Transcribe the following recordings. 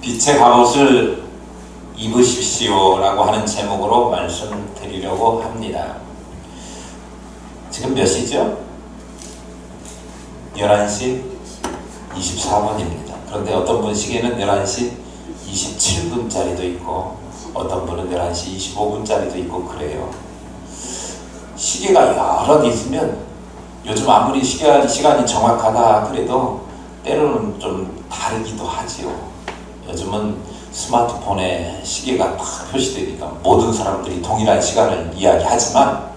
빛의 갑옷을 입으십시오 라고 하는 제목으로 말씀드리려고 합니다. 지금 몇 시죠? 11시 24분입니다. 그런데 어떤 분 시계는 11시 27분짜리도 있고 어떤 분은 11시 25분짜리도 있고 그래요. 시계가 여러 개 있으면 요즘 아무리 시간이 정확하다 그래도 때로는 좀 다르기도 하지요. 요즘은 스마트폰에 시계가 딱 표시되니까 모든 사람들이 동일한 시간을 이야기하지만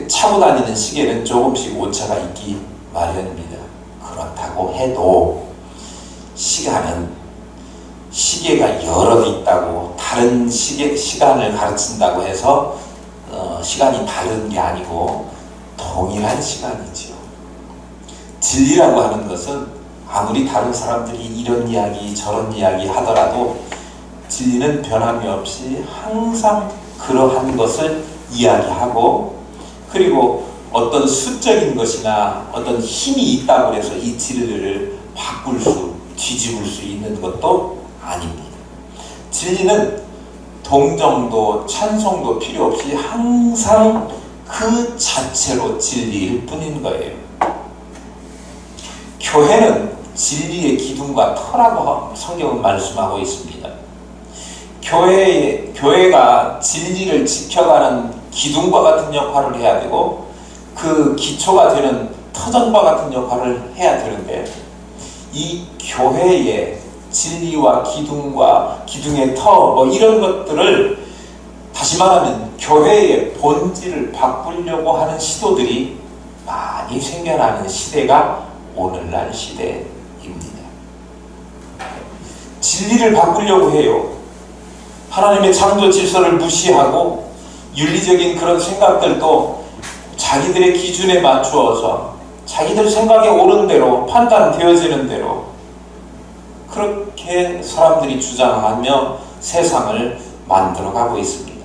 차고 다니는 시계는 조금씩 오차가 있기 마련입니다. 그렇다고 해도 시간은 시계가 여러 개 있다고 다른 시간을 가르친다고 해서 시간이 다른 게 아니고 동일한 시간이지요. 진리라고 하는 것은 아무리 다른 사람들이 이런 이야기 저런 이야기 하더라도 진리는 변함이 없이 항상 그러한 것을 이야기하고, 그리고 어떤 수적인 것이나 어떤 힘이 있다고 해서 이 진리를 뒤집을 수 있는 것도 아닙니다. 진리는 동정도 찬송도 필요 없이 항상 그 자체로 진리일 뿐인 거예요. 교회는 진리의 기둥과 터라고 성경은 말씀하고 있습니다. 교회가 진리를 지켜가는 기둥과 같은 역할을 해야 되고 그 기초가 되는 터전과 같은 역할을 해야 되는데, 이 교회의 진리와 기둥의 터 이런 것들을, 다시 말하면 교회의 본질을 바꾸려고 하는 시도들이 많이 생겨나는 시대가 오늘날 시대입니다. 진리를 바꾸려고 해요. 하나님의 창조 질서를 무시하고 윤리적인 그런 생각들도 자기들의 기준에 맞추어서 자기들 생각에 옳은 대로 판단되어지는 대로 그렇게 사람들이 주장하며 세상을 만들어가고 있습니다.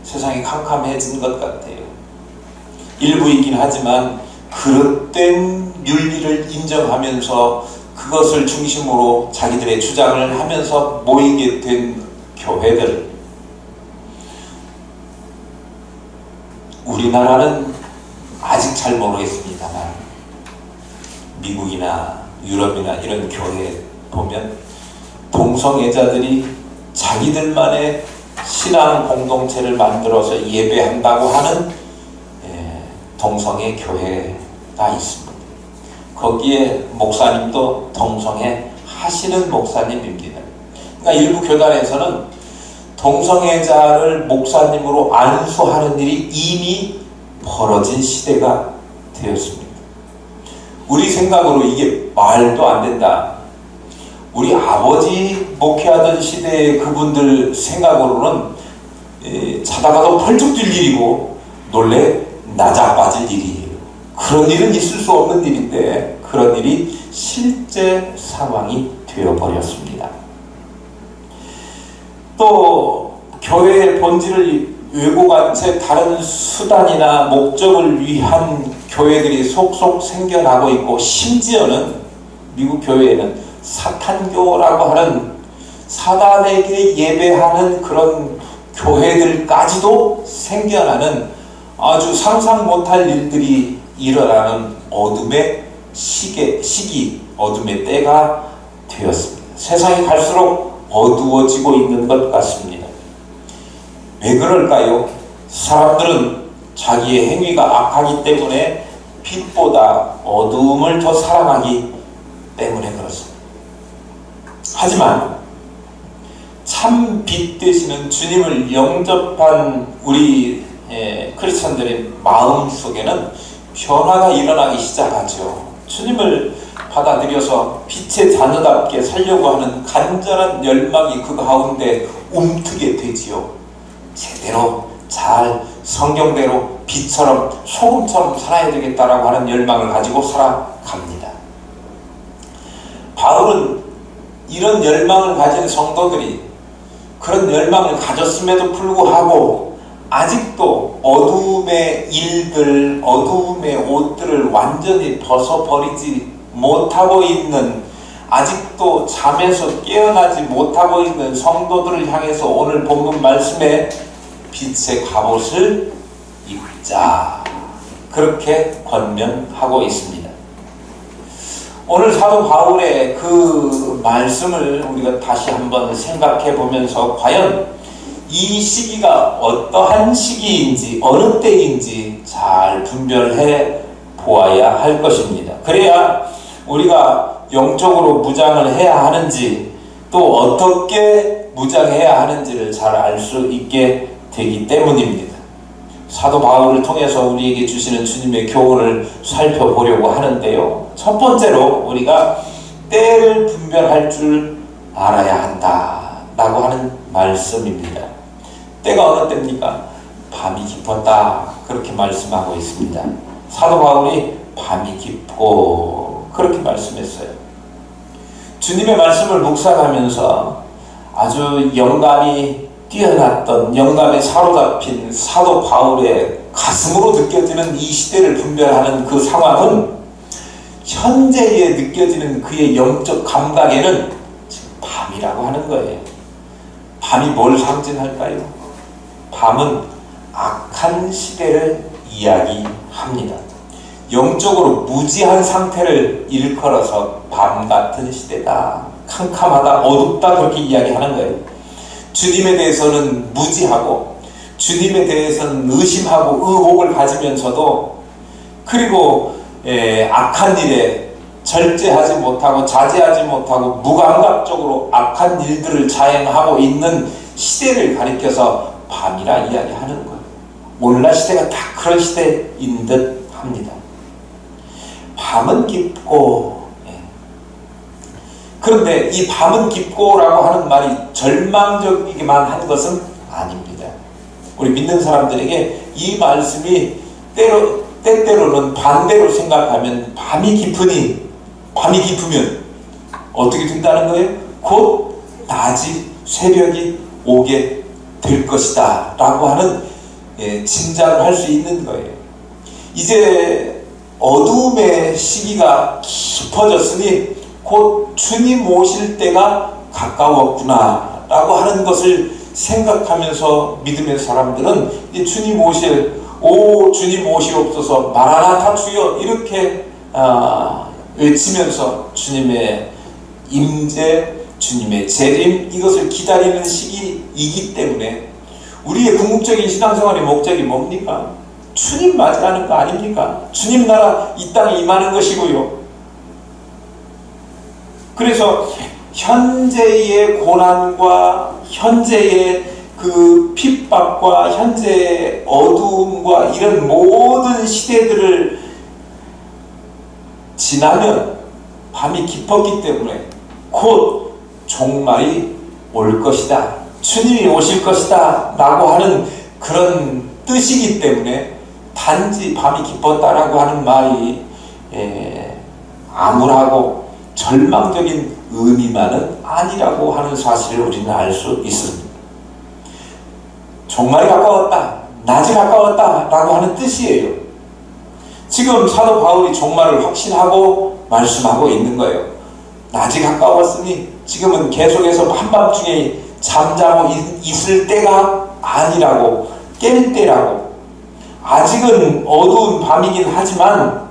세상이 캄캄해진 것 같아요. 일부이긴 하지만 그릇된 윤리를 인정하면서 그것을 중심으로 자기들의 주장을 하면서 모이게 된 교회들, 우리나라는 아직 잘 모르겠습니다만 미국이나 유럽이나 이런 교회 보면 동성애자들이 자기들만의 신앙 공동체를 만들어서 예배한다고 하는 동성애 교회가 있습니다. 거기에 목사님도 동성애 하시는 목사님입니다. 그러니까 일부 교단에서는 동성애자를 목사님으로 안수하는 일이 이미 벌어진 시대가 되었습니다. 우리 생각으로 이게 말도 안 된다. 우리 아버지 목회하던 시대의 그분들 생각으로는 자다가도 펄쩍 뛸 일이고 놀래 나자빠질 일이에요. 그런 일은 있을 수 없는 일인데 그런 일이 실제 상황이 되어버렸습니다. 또 교회의 본질을 왜곡한 채 다른 수단이나 목적을 위한 교회들이 속속 생겨나고 있고, 심지어는 미국 교회에는 사탄교라고 하는 사단에게 예배하는 그런 교회들까지도 생겨나는 아주 상상 못할 일들이 일어나는 어둠의 시기, 어둠의 때가 되었습니다. 세상이 갈수록 어두워지고 있는 것 같습니다. 왜 그럴까요? 사람들은 자기의 행위가 악하기 때문에 빛보다 어두움을 더 사랑하기 때문에 그렇습니다. 하지만 참 빛 되시는 주님을 영접한 우리 크리스천들의 마음 속에는 변화가 일어나기 시작하죠. 주님을 받아들여서 빛의 자녀답게 살려고 하는 간절한 열망이 그 가운데 움트게 되지요. 제대로 잘 성경대로 빛처럼 소금처럼 살아야 되겠다라고 하는 열망을 가지고 살아갑니다. 바울은 이런 열망을 가진 성도들이 그런 열망을 가졌음에도 불구하고 아직도 어두움의 일들, 어두움의 옷들을 완전히 벗어버리지 못하고 있는 아직도 잠에서 깨어나지 못하고 있는 성도들을 향해서 오늘 본문 말씀에 빛의 갑옷을 입자, 그렇게 권면하고 있습니다. 오늘 사도 바울의 그 말씀을 우리가 다시 한번 생각해 보면서 과연 이 시기가 어떠한 시기인지 어느 때인지 잘 분별해 보아야 할 것입니다. 그래야 우리가 영적으로 무장을 해야 하는지 또 어떻게 무장해야 하는지를 잘 알 수 있게 되기 때문입니다. 사도 바울을 통해서 우리에게 주시는 주님의 교훈을 살펴보려고 하는데요. 첫 번째로 우리가 때를 분별할 줄 알아야 한다라고 하는 말씀입니다. 때가 어느 때입니까? 밤이 깊었다, 그렇게 말씀하고 있습니다. 사도 바울이 밤이 깊고 그렇게 말씀했어요. 주님의 말씀을 묵상하면서 아주 영감이 뛰어났던, 영감에 사로잡힌 사도 바울의 가슴으로 느껴지는 이 시대를 분별하는 그 상황은 현재에 느껴지는 그의 영적 감각에는 지금 밤이라고 하는 거예요. 밤이 뭘 상징할까요? 밤은 악한 시대를 이야기합니다. 영적으로 무지한 상태를 일컬어서 밤 같은 시대다, 캄캄하다, 어둡다, 그렇게 이야기하는 거예요. 주님에 대해서는 무지하고 주님에 대해서는 의심하고 의혹을 가지면서도, 그리고 악한 일에 절제하지 못하고 자제하지 못하고 무감각적으로 악한 일들을 자행하고 있는 시대를 가리켜서 밤이라 이야기하는 거예요. 오늘날 시대가 다 그런 시대인 듯 합니다. 밤은 깊고, 그런데 이 밤은 깊고라고 하는 말이 절망적이기만 한 것은 아닙니다. 우리 믿는 사람들에게 이 말씀이 때때로는 반대로 생각하면 밤이 깊으면 어떻게 된다는 거예요? 곧 낮이, 새벽이 오게 될 것이다 라고 하는 짐작을 할 수 있는 거예요. 이제 어두움의 시기가 깊어졌으니 곧 주님 오실 때가 가까웠구나 라고 하는 것을 생각하면서 믿음의 사람들은 이제 주님 오시옵소서, 마라나타 주여, 이렇게 외치면서 주님의 임재, 주님의 재림, 이것을 기다리는 시기이기 때문에 우리의 궁극적인 신앙생활의 목적이 뭡니까? 주님 맞이하는 거 아닙니까? 주님 나라 이 땅에 임하는 것이고요. 그래서 현재의 고난과 현재의 그 핍박과 현재의 어두움과 이런 모든 시대들을 지나면 밤이 깊었기 때문에 곧 종말이 올 것이다, 주님이 오실 것이다 라고 하는 그런 뜻이기 때문에 단지 밤이 깊었다라고 하는 말이 암울하고 절망적인 의미만은 아니라고 하는 사실을 우리는 알 수 있습니다. 종말이 가까웠다, 낮이 가까웠다 라고 하는 뜻이에요. 지금 사도 바울이 종말을 확신하고 말씀하고 있는 거예요. 낮이 가까웠으니 지금은 계속해서 한밤중에 잠자고 있을 때가 아니라고, 깰 때라고. 아직은 어두운 밤이긴 하지만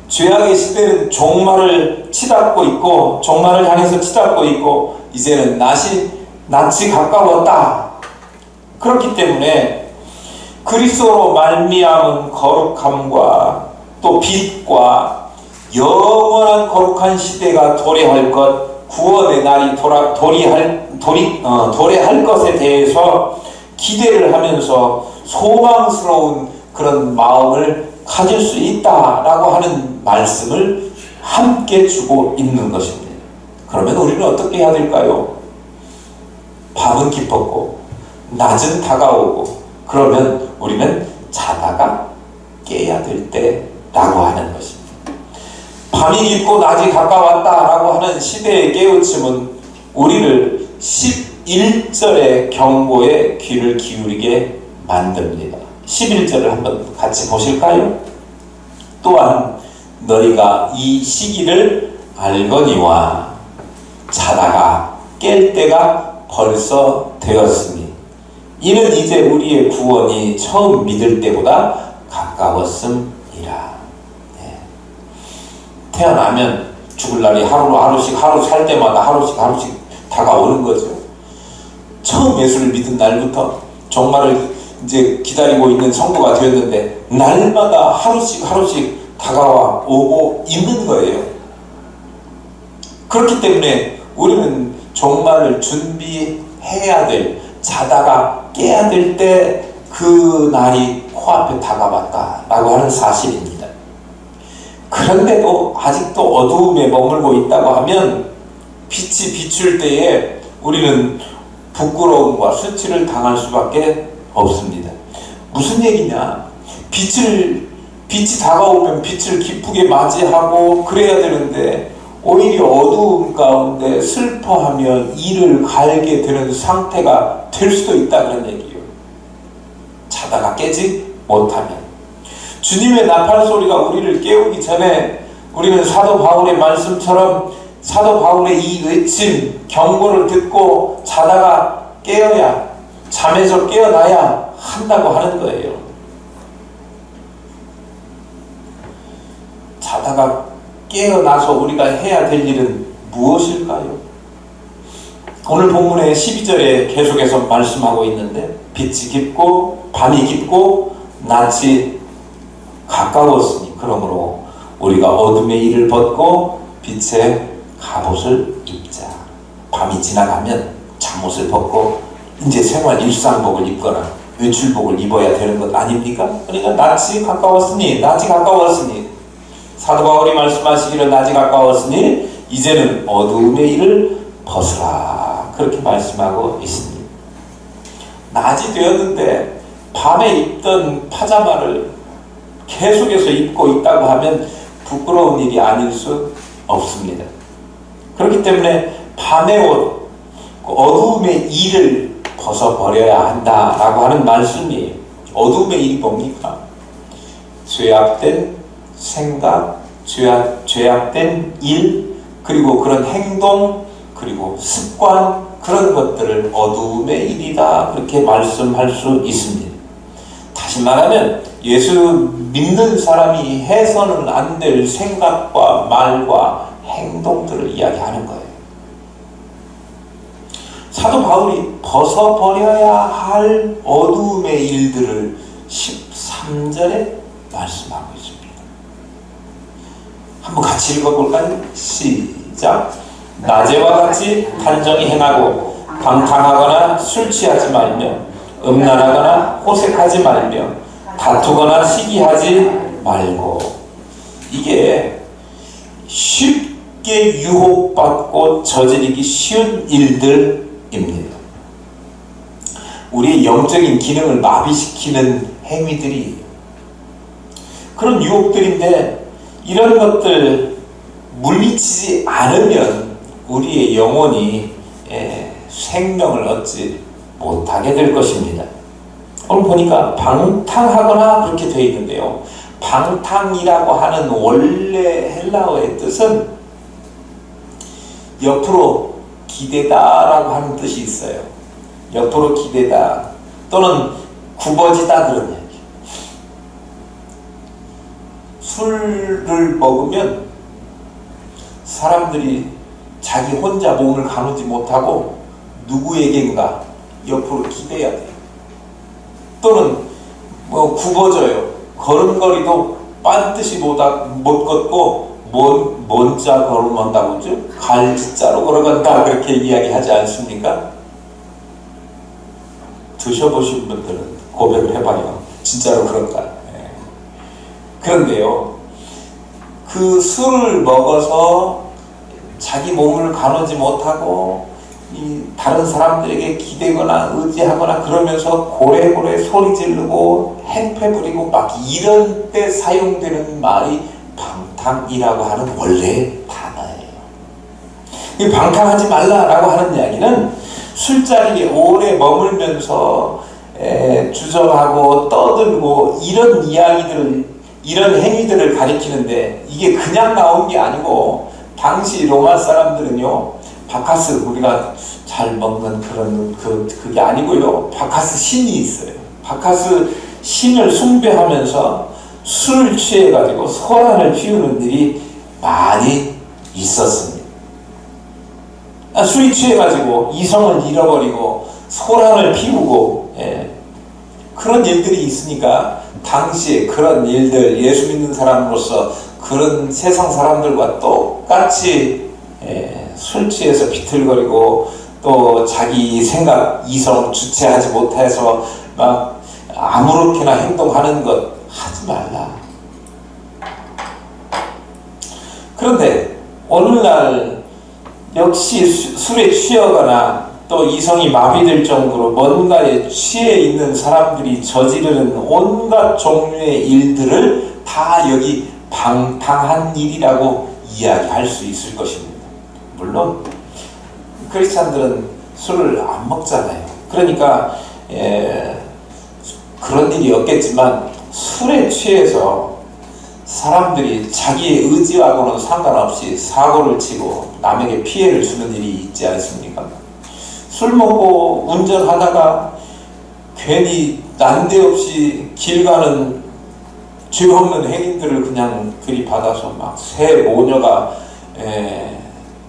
죄악의 시대는 종말을 치닫고 있고, 종말을 향해서 치닫고 있고, 이제는 낯이 가까웠다. 그렇기 때문에 그리스도로 말미암은 거룩함과 또 빛과 영원한 거룩한 시대가 도래할 것, 구원의 날이 도래할 것에 대해서 기대를 하면서 소망스러운 그런 마음을 가질 수 있다라고 하는 말씀을 함께 주고 있는 것입니다. 그러면 우리는 어떻게 해야 될까요? 밤은 깊었고 낮은 다가오고, 그러면 우리는 자다가 깨야 될 때라고 하는 것입니다. 밤이 깊고 낮이 가까웠다라고 하는 시대의 깨우침은 우리를 11절의 경고에 귀를 기울이게 만듭니다. 11절을 한번 같이 보실까요? 또한 너희가 이 시기를 알거니와 자다가 깰 때가 벌써 되었으니 이는 이제 우리의 구원이 처음 믿을 때보다 가까웠음이라. 네. 태어나면 죽을 날이 하루씩 하루 살 때마다 하루씩 다가오는 거죠. 처음 예수를 믿은 날부터 종말을 이제 기다리고 있는 성도가 되었는데 날마다 하루씩 다가와 오고 있는 거예요. 그렇기 때문에 우리는 종말을 준비해야 될, 자다가 깨야 될 때 그 날이 코앞에 다가왔다라고 하는 사실입니다. 그런데도 아직도 어두움에 머물고 있다고 하면 빛이 비출 때에 우리는 부끄러움과 수치를 당할 수밖에 없습니다. 무슨 얘기냐? 빛이 다가오면 빛을 기쁘게 맞이하고 그래야 되는데 오히려 어두움 가운데 슬퍼하며 이를 갈게 되는 상태가 될 수도 있다 그런 얘기예요. 자다가 깨지 못하면. 주님의 나팔 소리가 우리를 깨우기 전에 우리는 사도 바울의 말씀처럼 사도 바울의 이 외침, 경고를 듣고 자다가 깨어야, 잠에서 깨어나야 한다고 하는 거예요. 자다가 깨어나서 우리가 해야 될 일은 무엇일까요? 오늘 본문의 12절에 계속해서 말씀하고 있는데 빛이 깊고 밤이 깊고 낮이 가까웠으니 그러므로 우리가 어둠의 일을 벗고 빛의 갑옷을 입자. 밤이 지나가면 잠옷을 벗고 이제 생활 일상복을 입거나 외출복을 입어야 되는 것 아닙니까? 그러니까 낮이 가까웠으니 사도 바울이 말씀하시기를 낮이 가까웠으니 이제는 어두움의 일을 벗으라 그렇게 말씀하고 있습니다. 낮이 되었는데 밤에 입던 파자마를 계속해서 입고 있다고 하면 부끄러운 일이 아닐 수 없습니다. 그렇기 때문에 밤의 옷, 어두움의 일을 벗어버려야 한다라고 하는 말씀이에요. 어두움의 일이 뭡니까? 죄악된 생각, 죄악된 일, 그리고 그런 행동, 그리고 습관, 그런 것들을 어두움의 일이다 그렇게 말씀할 수 있습니다. 다시 말하면 예수 믿는 사람이 해서는 안 될 생각과 말과 행동들을 이야기하는 거예요. 사도 바울이 벗어버려야 할 어두움의 일들을 13절에 말씀하고 있습니다. 한번 같이 읽어볼까요? 시작. 낮에와 같이 단정히 행하고 방탕하거나 술 취하지 말며 음란하거나 호색하지 말며 다투거나 시기하지 말고. 이게 쉽게 유혹받고 저지르기 쉬운 일들입니다. 우리의 영적인 기능을 마비시키는 행위들이 그런 유혹들인데 이런 것들 물리치지 않으면 우리의 영혼이 생명을 얻지 못하게 될 것입니다. 오늘 보니까 방탕하거나 그렇게 되어 있는데요. 방탕이라고 하는 원래 헬라어의 뜻은 옆으로 기대다라고 하는 뜻이 있어요. 옆으로 기대다 또는 굽어지다 그런 얘기. 술을 먹으면 사람들이 자기 혼자 몸을 가누지 못하고 누구에겐가 옆으로 기대야 돼요. 또는 굽어져요. 걸음걸이도 반드시 못 걷고 뭔 자 걸어간다고 그러죠? 갈지자로 걸어간다 그렇게 이야기하지 않습니까? 드셔보신 분들은 고백을 해봐요. 진짜로 그런가? 네. 그런데요, 그 술을 먹어서 자기 몸을 가누지 못하고 다른 사람들에게 기대거나 의지하거나 그러면서 고래고래 소리 지르고 행패 부리고 막 이런 때 사용되는 말이 방탕이라고 하는 원래 단어예요. 이 방탕하지 말라라고 하는 이야기는 술자리에 오래 머물면서 주저하고 떠들고 이런 이야기들을, 이런 행위들을 가리키는데 이게 그냥 나온 게 아니고 당시 로마 사람들은요, 바카스 우리가 잘 먹는 그런 그게 아니고요. 바카스 신이 있어요. 바카스 신을 숭배하면서 술을 취해가지고 소란을 피우는 일이 많이 있었습니다. 술이 취해가지고 이성을 잃어버리고 소란을 피우고 그런 일들이 있으니까 당시에 그런 일들 예수 믿는 사람으로서 그런 세상 사람들과 똑같이 술 취해서 비틀거리고 또 자기 생각 이성 주체하지 못해서 막 아무렇게나 행동하는 것 하지 말라. 그런데 오늘날 역시 술에 취하거나 또 이성이 마비될 정도로 뭔가에 취해 있는 사람들이 저지르는 온갖 종류의 일들을 다 여기 방탕한 일이라고 이야기할 수 있을 것입니다. 물론 크리스찬들은 술을 안 먹잖아요. 그러니까 그런 일이 없겠지만 술에 취해서 사람들이 자기의 의지하고는 상관없이 사고를 치고 남에게 피해를 주는 일이 있지 않습니까? 술 먹고 운전하다가 괜히 난데없이 길 가는 죄 없는 행인들을 그냥 들이받아서 막 새 모녀가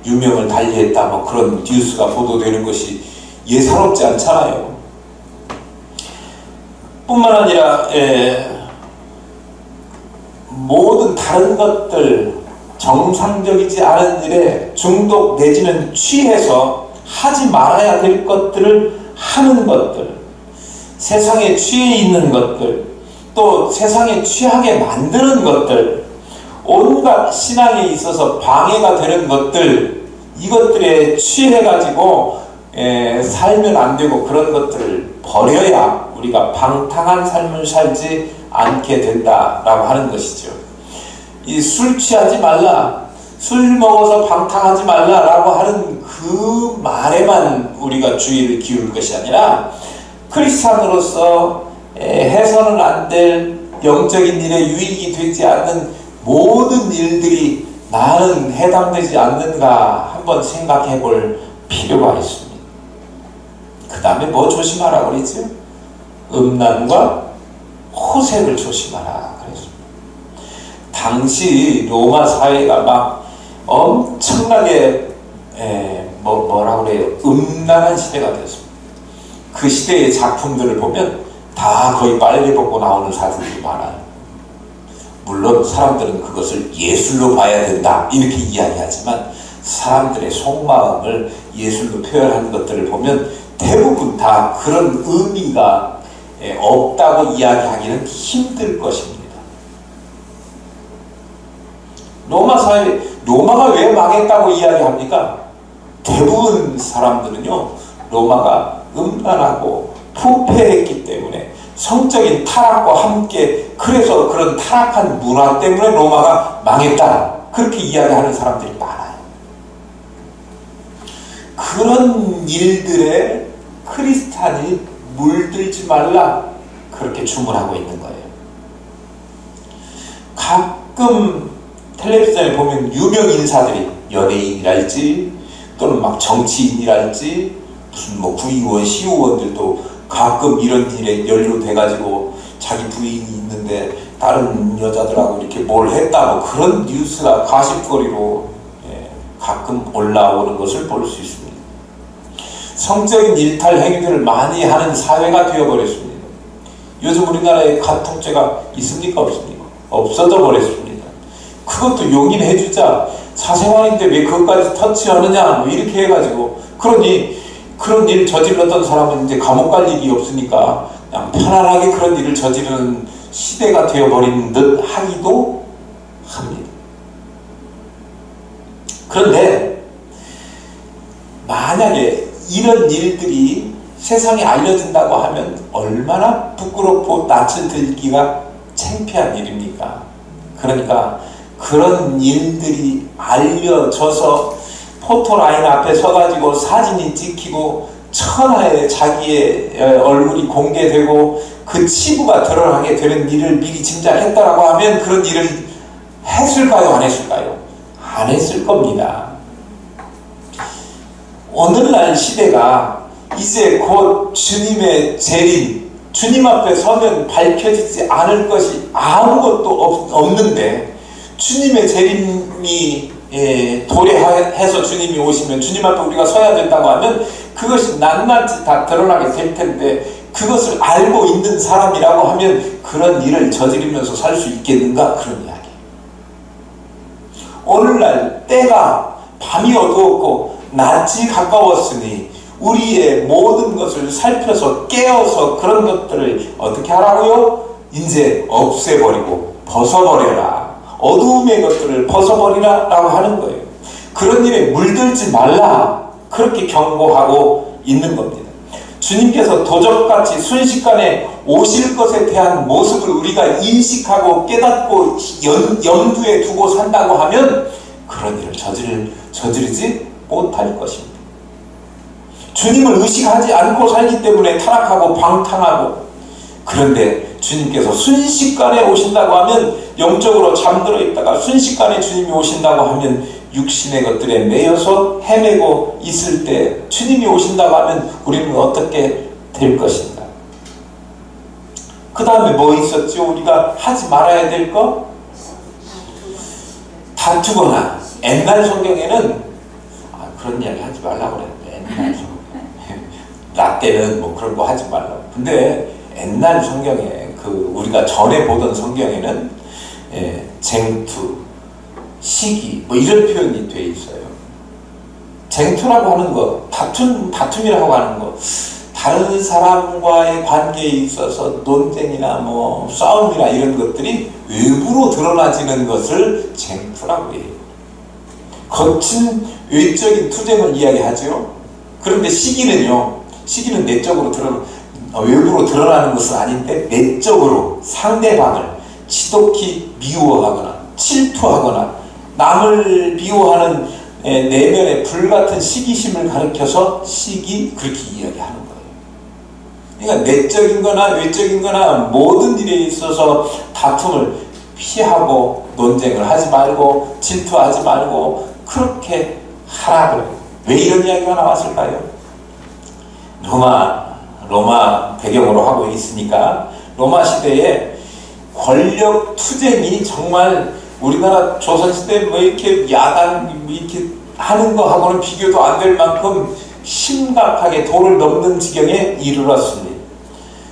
유명을 달리했다 뭐 그런 뉴스가 보도되는 것이 예사롭지 않잖아요. 뿐만 아니라 모든 다른 것들 정상적이지 않은 일에 중독 내지는 취해서 하지 말아야 될 것들을 하는 것들, 세상에 취해 있는 것들, 또 세상에 취하게 만드는 것들, 온갖 신앙에 있어서 방해가 되는 것들, 이것들에 취해가지고 살면 안 되고 그런 것들을 버려야 우리가 방탕한 삶을 살지 않게 된다라고 하는 것이죠. 이 술 취하지 말라, 술 먹어서 방탕하지 말라라고 하는 그 말에만 우리가 주의를 기울일 것이 아니라 크리스찬으로서 해서는 안 될 영적인 일에 유익이 되지 않는 모든 일들이 나는 해당되지 않는가 한번 생각해 볼 필요가 있습니다. 그 다음에 뭐 조심하라고 그랬죠? 음란과 호색을 조심하라 그랬습니다. 당시 로마 사회가 막 엄청나게 뭐라고 그래요? 음란한 시대가 됐습니다. 그 시대의 작품들을 보면 다 거의 빨개 벗고 나오는 사진들이 많아요. 물론 사람들은 그것을 예술로 봐야 된다 이렇게 이야기하지만 사람들의 속마음을 예술로 표현하는 것들을 보면 대부분 다 그런 의미가 없다고 이야기하기는 힘들 것입니다. 로마 사회, 로마가 왜 망했다고 이야기합니까? 대부분 사람들은요, 로마가 음란하고 부패했기 때문에 성적인 타락과 함께 그래서 그런 타락한 문화 때문에 로마가 망했다 그렇게 이야기하는 사람들이 많아요. 그런 일들에 크리스찬이 물들지 말라 그렇게 주문하고 있는 거예요. 가끔 텔레비전에 보면 유명 인사들이 연예인이랄지 또는 막 정치인이랄지 무슨 뭐 구의원, 시의원들도 가끔 이런 일에 연루돼가지고 자기 부인이 있는데 다른 여자들하고 이렇게 뭘 했다 뭐 그런 뉴스가 가십거리로 가끔 올라오는 것을 볼 수 있습니다. 성적인 일탈 행위들을 많이 하는 사회가 되어버렸습니다. 요즘 우리나라에 가통죄가 있습니까? 없습니까? 없어져 버렸습니다. 그것도 용인해주자 사생활인데 왜 그것까지 터치하느냐 뭐 이렇게 해가지고 그런 일을 저질렀던 사람은 이제 감옥 갈 일이 없으니까 그냥 편안하게 그런 일을 저지르는 시대가 되어버린 듯 하기도 합니다. 그런데 만약에 이런 일들이 세상에 알려진다고 하면 얼마나 부끄럽고 낯을 들기가 창피한 일입니까? 그러니까 그런 일들이 알려져서 포토라인 앞에 서가지고 사진이 찍히고 천하에 자기의 얼굴이 공개되고 그 치부가 드러나게 되는 일을 미리 짐작했다라고 하면 그런 일을 했을까요? 안 했을까요? 안 했을 겁니다. 오늘날 시대가 이제 곧 주님의 재림, 주님 앞에 서면 밝혀지지 않을 것이 아무것도 없는데, 주님의 재림이 도래해서 주님이 오시면 주님 앞에 우리가 서야 된다고 하면 그것이 낱낱이 다 드러나게 될 텐데, 그것을 알고 있는 사람이라고 하면 그런 일을 저지르면서 살 수 있겠는가? 그런 이야기. 오늘날 때가 밤이 어두웠고 낮이 가까웠으니 우리의 모든 것을 살펴서 깨어서 그런 것들을 어떻게 하라고요? 이제 없애버리고 벗어버려라. 어두움의 것들을 벗어버리라 라고 하는 거예요. 그런 일에 물들지 말라, 그렇게 경고하고 있는 겁니다. 주님께서 도적같이 순식간에 오실 것에 대한 모습을 우리가 인식하고 깨닫고 염두에 두고 산다고 하면 그런 일을 저지르지 못할 것입니다. 주님을 의식하지 않고 살기 때문에 타락하고 방탕하고, 그런데 주님께서 순식간에 오신다고 하면, 영적으로 잠들어 있다가 순식간에 주님이 오신다고 하면 육신의 것들에 매여서 헤매고 있을 때 주님이 오신다고 하면 우리는 어떻게 될 것인가? 그 다음에 뭐 있었죠? 우리가 하지 말아야 될 거? 다투거나. 옛날 성경에는 그런 이야기 하지 말라고 그랬는데, 옛날 성경 나 때는 뭐 그런 거 하지 말라고. 근데 옛날 성경에, 우리가 전에 보던 성경에는 쟁투, 시기 뭐 이런 표현이 돼 있어요. 쟁투라고 하는 거, 다툼이라고 하는 거, 다른 사람과의 관계에 있어서 논쟁이나 뭐 싸움이나 이런 것들이 외부로 드러나지는 것을 쟁투라고 해요. 거친 외적인 투쟁을 이야기하죠. 그런데 시기는요, 시기는 내적으로 외부로 드러나는 것은 아닌데, 내적으로 상대방을 지독히 미워하거나 질투하거나 남을 비호하는 내면의 불같은 시기심을 가리켜서 시기, 그렇게 이야기하는 거예요. 그러니까 내적인 거나 외적인 거나 모든 일에 있어서 다툼을 피하고 논쟁을 하지 말고 질투하지 말고 그렇게 하라 그래요. 왜 이런 이야기가 나왔을까요? 로마 배경으로 하고 있으니까, 로마 시대에 권력 투쟁이 정말 우리나라 조선시대 뭐 이렇게 야당 이렇게 하는 거하고는 비교도 안 될 만큼 심각하게 도를 넘는 지경에 이르렀습니다.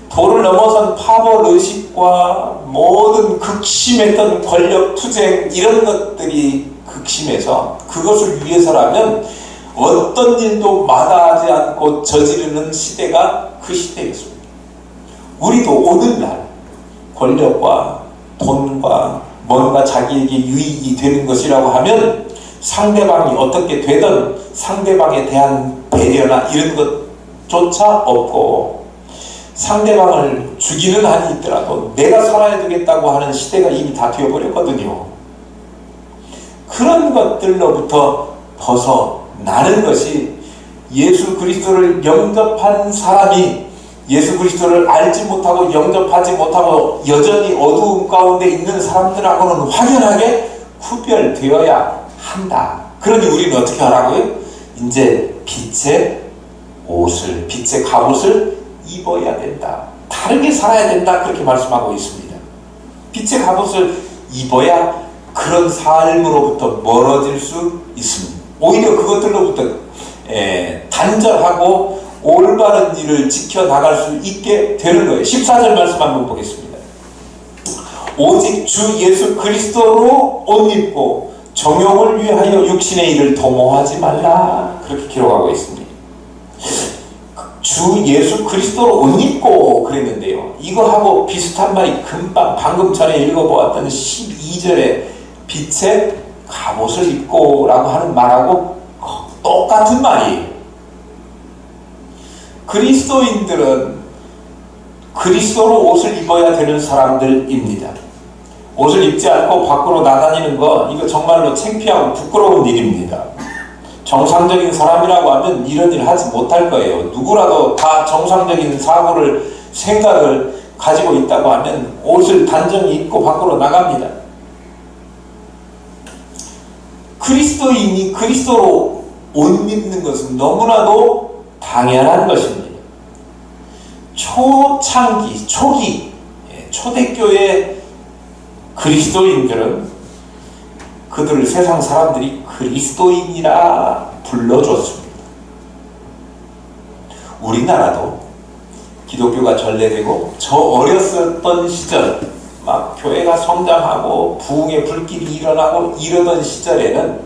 도를 넘어선 파벌 의식과 모든 극심했던 권력 투쟁, 이런 것들이 극심해서 그것을 위해서라면 어떤 일도 마다하지 않고 저지르는 시대가 그 시대였습니다. 우리도 오늘날 권력과 돈과 뭔가 자기에게 유익이 되는 것이라고 하면 상대방이 어떻게 되든 상대방에 대한 배려나 이런 것조차 없고, 상대방을 죽이는 한이 있더라도 내가 살아야 되겠다고 하는 시대가 이미 다 되어버렸거든요. 그런 것들로부터 벗어나는 것이, 예수 그리스도를 영접한 사람이 예수 그리스도를 알지 못하고 영접하지 못하고 여전히 어두움 가운데 있는 사람들하고는 확연하게 구별되어야 한다. 그러니 우리는 어떻게 하라고요? 이제 빛의 옷을, 빛의 갑옷을 입어야 된다. 다르게 살아야 된다. 그렇게 말씀하고 있습니다. 빛의 갑옷을 입어야 그런 삶으로부터 멀어질 수 있습니다. 오히려 그것들로부터 단절하고 올바른 일을 지켜나갈 수 있게 되는 거예요. 14절 말씀 한번 보겠습니다. 오직 주 예수 그리스도로 옷 입고 정욕을 위하여 육신의 일을 도모하지 말라. 그렇게 기록하고 있습니다. 주 예수 그리스도로 옷 입고 그랬는데요, 이거하고 비슷한 말이 금방 방금 전에 읽어보았던 12절에 빛의 갑옷을 입고 라고 하는 말하고 똑같은 말이에요. 그리스도인들은 그리스도로 옷을 입어야 되는 사람들입니다. 옷을 입지 않고 밖으로 나다니는 거, 이거 정말로 창피하고 부끄러운 일입니다. 정상적인 사람이라고 하면 이런 일 하지 못할 거예요. 누구라도 다 정상적인 생각을 가지고 있다고 하면 옷을 단정히 입고 밖으로 나갑니다. 그리스도인이 그리스도로 옷 입는 것은 너무나도 당연한 것입니다. 초창기, 초기, 초대교회 그리스도인들은 그들을 세상 사람들이 그리스도인이라 불러줬습니다. 우리나라도 기독교가 전래되고 저 어렸었던 시절, 막 교회가 성장하고 부흥의 불길이 일어나고 이러던 시절에는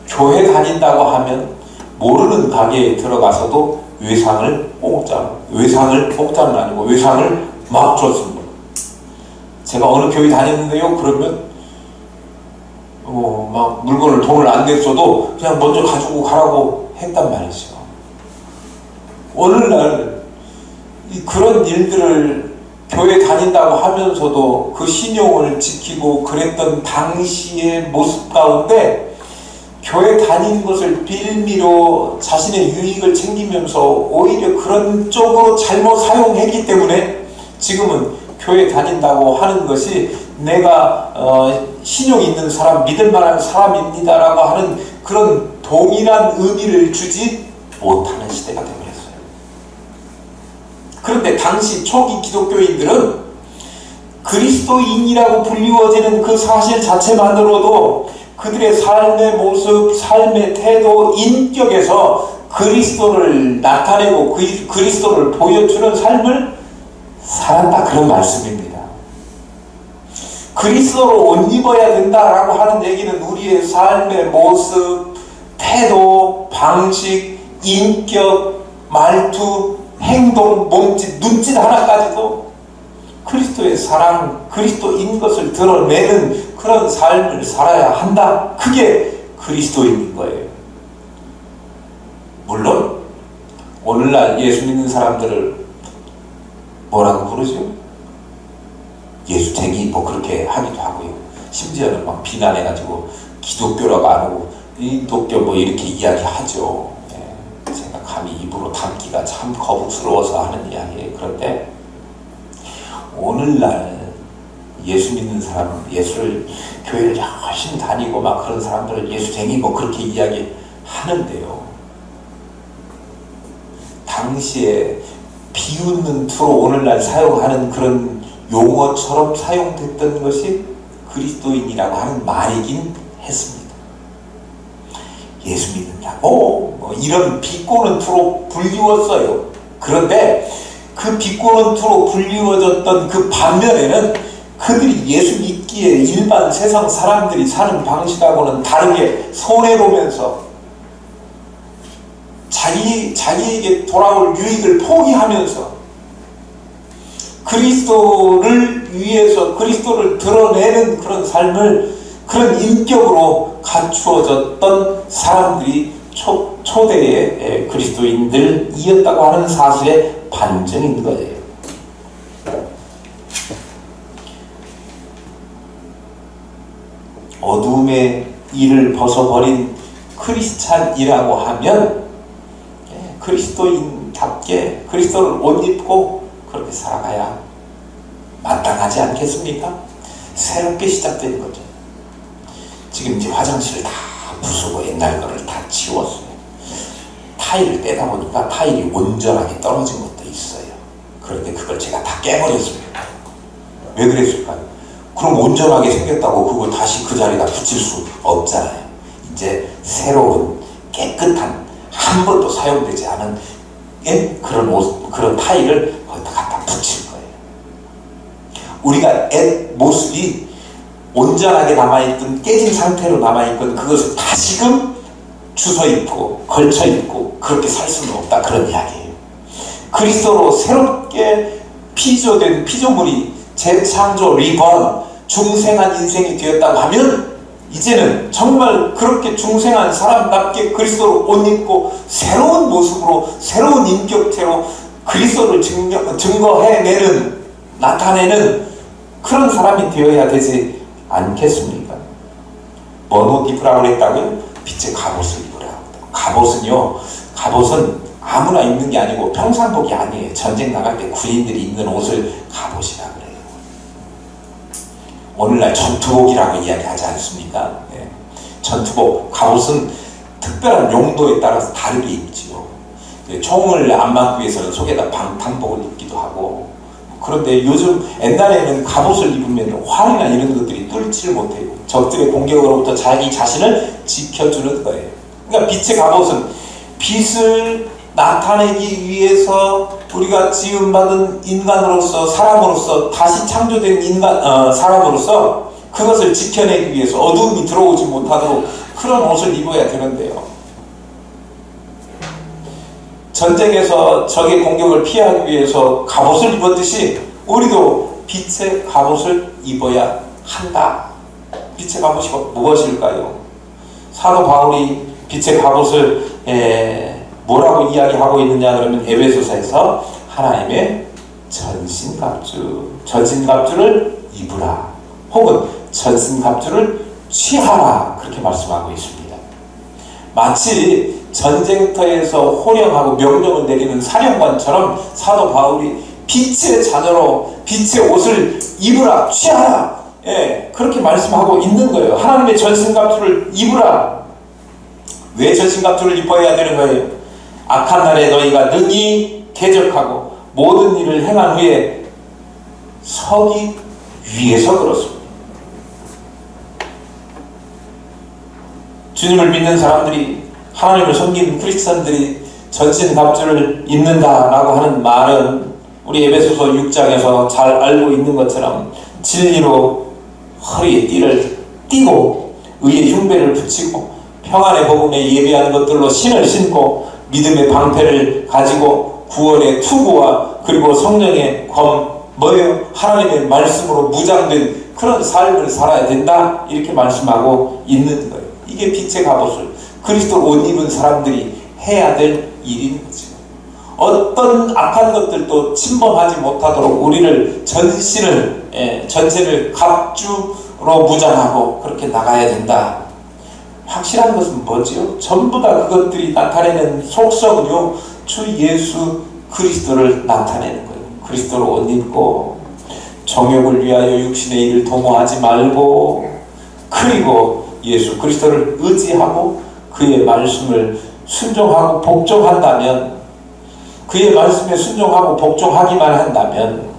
교회 다닌다고 하면 모르는 가게에 들어가서도 외상을 공짜는 아니고 외상을 막 줬습니다. 제가 어느 교회 다녔는데요, 그러면 막 물건을 돈을 안 냈어도 그냥 먼저 가지고 가라고 했단 말이죠. 오늘날 그런 일들을 교회 다닌다고 하면서도 그 신용을 지키고 그랬던 당시의 모습 가운데 교회 다니는 것을 빌미로 자신의 유익을 챙기면서 오히려 그런 쪽으로 잘못 사용했기 때문에 지금은 교회 다닌다고 하는 것이 내가 신용 있는 사람, 믿을 만한 사람입니다라고 하는 그런 동일한 의미를 주지 못하는 시대가 되어버렸어요. 그런데 당시 초기 기독교인들은 그리스도인이라고 불리워지는 그 사실 자체만으로도 그들의 삶의 모습, 삶의 태도, 인격에서 그리스도를 나타내고 그리스도를 보여주는 삶을 살았다, 그런 말씀입니다. 그리스도로 옷 입어야 된다라고 하는 얘기는 우리의 삶의 모습, 태도, 방식, 인격, 말투, 행동, 몸짓, 눈짓 하나까지도 그리스도의 사랑, 그리스도인 것을 드러내는 그런 삶을 살아야 한다. 그게 그리스도인인 거예요. 물론 오늘날 예수 믿는 사람들을 뭐라고 부르죠? 예수쟁이 뭐 그렇게 하기도 하고요. 심지어는 막 비난해가지고 기독교라고 안 하고 기독교 뭐 이렇게 이야기하죠. 제가 감히 입으로 담기가 참 거북스러워서 하는 이야기예요. 그런데 오늘날 예수 믿는 사람, 교회를 열심히 다니고 막 그런 사람들을 예수쟁이 뭐 그렇게 이야기하는데요. 당시에 비웃는 투로 오늘날 사용하는 그런 용어처럼 사용됐던 것이 그리스도인이라고 하는 말이긴 했습니다. 예수 믿는다고 뭐 이런 비꼬는 투로 불리웠어요. 그런데 그 비꼬는 투로 불리워졌던 그 반면에는 그들이 예수 믿기에 일반 세상 사람들이 사는 방식하고는 다르게 손해보면서 자기에게 돌아올 유익을 포기하면서 그리스도를 위해서 그리스도를 드러내는 그런 삶을, 그런 인격으로 갖추어졌던 사람들이 초대의 그리스도인들이었다고 하는 사실의 반증인 거예요. 어둠의 일을 벗어버린 크리스찬이라고 하면 그리스도인답게 그리스도를 옷 입고 그렇게 살아가야 마땅하지 않겠습니까? 새롭게 시작된 거죠. 지금 이제 화장실을 다 부수고 옛날 거를 다 치웠어요. 타일을 떼다 보니까 타일이 온전하게 떨어진 것도 있어요. 그런데 그걸 제가 다 깨버렸습니다. 왜 그랬을까요? 그럼 온전하게 생겼다고 그걸 다시 그 자리에다 붙일 수 없잖아요. 이제 새로운 깨끗한 한 번도 사용되지 않은 그런 타일을 거기다 갖다 붙일 거예요. 우리가 옛 모습이 온전하게 남아있던, 깨진 상태로 남아있던 그것을 다시금 주워 입고 걸쳐 입고 그렇게 살 수는 없다, 그런 이야기예요. 그리스도로 새롭게 피조된 피조물이 재창조, 리번, 중생한 인생이 되었다고 하면 이제는 정말 그렇게 중생한 사람답게 그리스도로 옷 입고 새로운 모습으로, 새로운 인격체로 그리스도를 증거해내는, 나타내는 그런 사람이 되어야 되지 않겠습니까? 뭔 옷 입으라고 그랬다고요? 빛의 갑옷을 입으라고. 갑옷은 아무나 입는 게 아니고 평상복이 아니에요. 전쟁 나갈 때 군인들이 입는 옷을 갑옷이라고 그래요. 오늘날 전투복이라고 이야기하지 않습니까? 네. 전투복, 갑옷은 특별한 용도에 따라서 다르게 입지요. 총을 안 맞기 위해서는 속에다 방탄복을 입기도 하고. 그런데 요즘 옛날에는 갑옷을 입으면 활이나 이런 것들이 뚫지를 못해요. 적들의 공격으로부터 자기 자신을 지켜주는 거예요. 그러니까 빛의 갑옷은 빛을 나타내기 위해서 우리가 지음받은 인간으로서, 사람으로서, 다시 창조된 사람으로서 그것을 지켜내기 위해서 어두움이 들어오지 못하도록 그런 옷을 입어야 되는데요. 전쟁에서 적의 공격을 피하기 위해서 갑옷을 입었듯이 우리도 빛의 갑옷을 입어야 한다. 빛의 갑옷이 무엇일까요? 사도 바울이 빛의 갑옷을 뭐라고 이야기하고 있느냐 그러면 에베소서에서 하나님의 전신갑주를 입으라, 혹은 전신갑주를 취하라, 그렇게 말씀하고 있습니다. 마치 전쟁터에서 호령하고 명령을 내리는 사령관처럼 사도 바울이 빛의 자녀로 빛의 옷을 입으라, 취하라, 그렇게 말씀하고 있는 거예요. 하나님의 전신갑주를 입으라. 왜 전신갑주를 입어야 되는 거예요? 악한 날에 너희가 능히 대적하고 모든 일을 행한 후에 서기 위해서 그렇습니다. 주님을 믿는 사람들이, 하나님을 섬기는 크리스천들이 전신갑주를 입는다라고 하는 말은 우리 에베소서 6장에서 잘 알고 있는 것처럼 진리로 허리에 띠를 띠고 의의 흉배를 붙이고 평안의 복음에 예배하는 것들로 신을 신고 믿음의 방패를 가지고 구원의 투구와 그리고 성령의 하나님의 말씀으로 무장된 그런 삶을 살아야 된다, 이렇게 말씀하고 있는 거예요. 이게 빛의 갑옷을 그리스도 옷 입은 사람들이 해야 될 일인 거죠. 어떤 악한 것들도 침범하지 못하도록 우리를 전체를 갑주로 무장하고 그렇게 나가야 된다. 확실한 것은 뭐지요? 전부 다 그것들이 나타내는 속성은요, 주 예수 그리스도를 나타내는 거예요. 그리스도를 옷 입고 정욕을 위하여 육신의 일을 도모하지 말고, 그리고 예수 그리스도를 의지하고 그의 말씀을 순종하고 복종한다면, 그의 말씀에 순종하고 복종하기만 한다면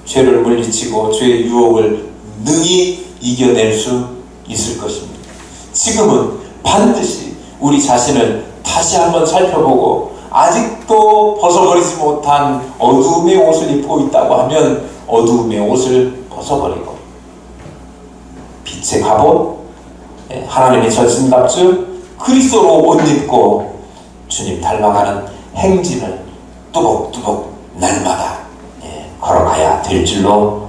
죄를 물리치고 죄의 유혹을 능히 이겨낼 수 있을 것입니다. 지금은 반드시 우리 자신을 다시 한번 살펴보고 아직도 벗어버리지 못한 어두움의 옷을 입고 있다고 하면 어두움의 옷을 벗어버리고 빛의 갑옷, 하나님의 전신갑주 그리스도로 옷 입고 주님 닮아가는 행진을 뚜벅뚜벅 날마다 걸어가야 될 줄로